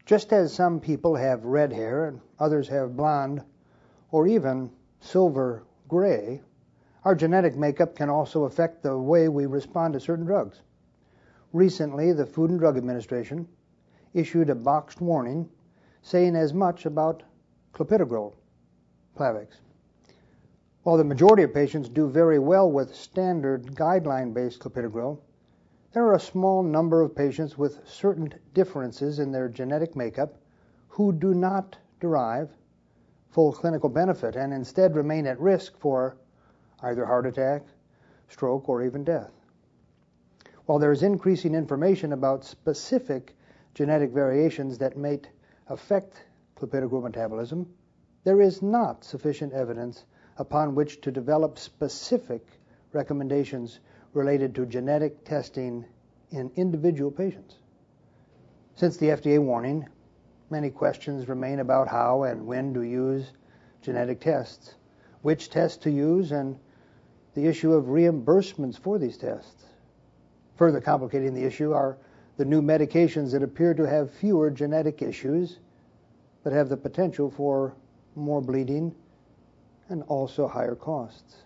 Just as some people have red hair and others have blonde or even silver gray, our genetic makeup can also affect the way we respond to certain drugs. Recently, the Food and Drug Administration issued a boxed warning saying as much about Clopidogrel, Plavix. While the majority of patients do very well with standard guideline-based Clopidogrel, there are a small number of patients with certain differences in their genetic makeup who do not derive full clinical benefit and instead remain at risk for either heart attack, stroke, or even death. While there is increasing information about specific genetic variations that may affect clopidogrel metabolism, there is not sufficient evidence upon which to develop specific recommendations related to genetic testing in individual patients. Since the FDA warning, many questions remain about how and when to use genetic tests, which tests to use, and the issue of reimbursements for these tests. Further complicating the issue are the new medications that appear to have fewer genetic issues but have the potential for more bleeding and also higher costs.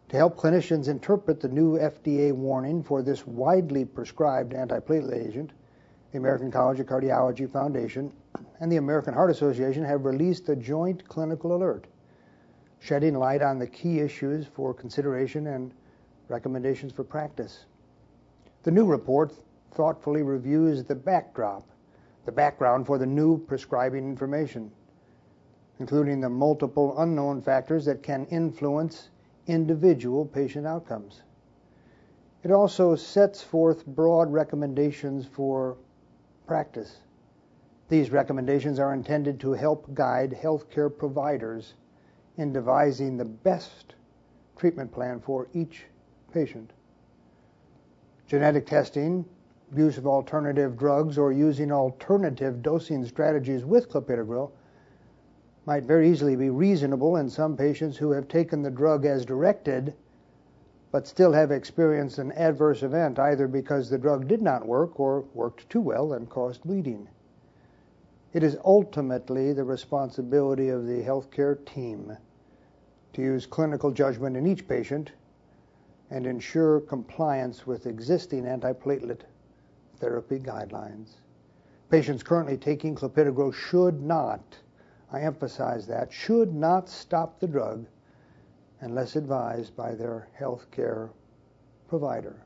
To help clinicians interpret the new FDA warning for this widely prescribed antiplatelet agent, the American College of Cardiology Foundation and the American Heart Association have released a joint clinical alert, shedding light on the key issues for consideration and recommendations for practice. The new report thoughtfully reviews the background for the new prescribing information, including the multiple unknown factors that can influence individual patient outcomes. It also sets forth broad recommendations for practice. These recommendations are intended to help guide healthcare providers in devising the best treatment plan for each patient. Genetic testing, use of alternative drugs, or using alternative dosing strategies with clopidogrel might very easily be reasonable in some patients who have taken the drug as directed but still have experienced an adverse event either because the drug did not work or worked too well and caused bleeding. It is ultimately the responsibility of the healthcare team to use clinical judgment in each patient and ensure compliance with existing antiplatelet therapy guidelines. Patients currently taking clopidogrel should not, I emphasize that, should not stop the drug unless advised by their healthcare provider.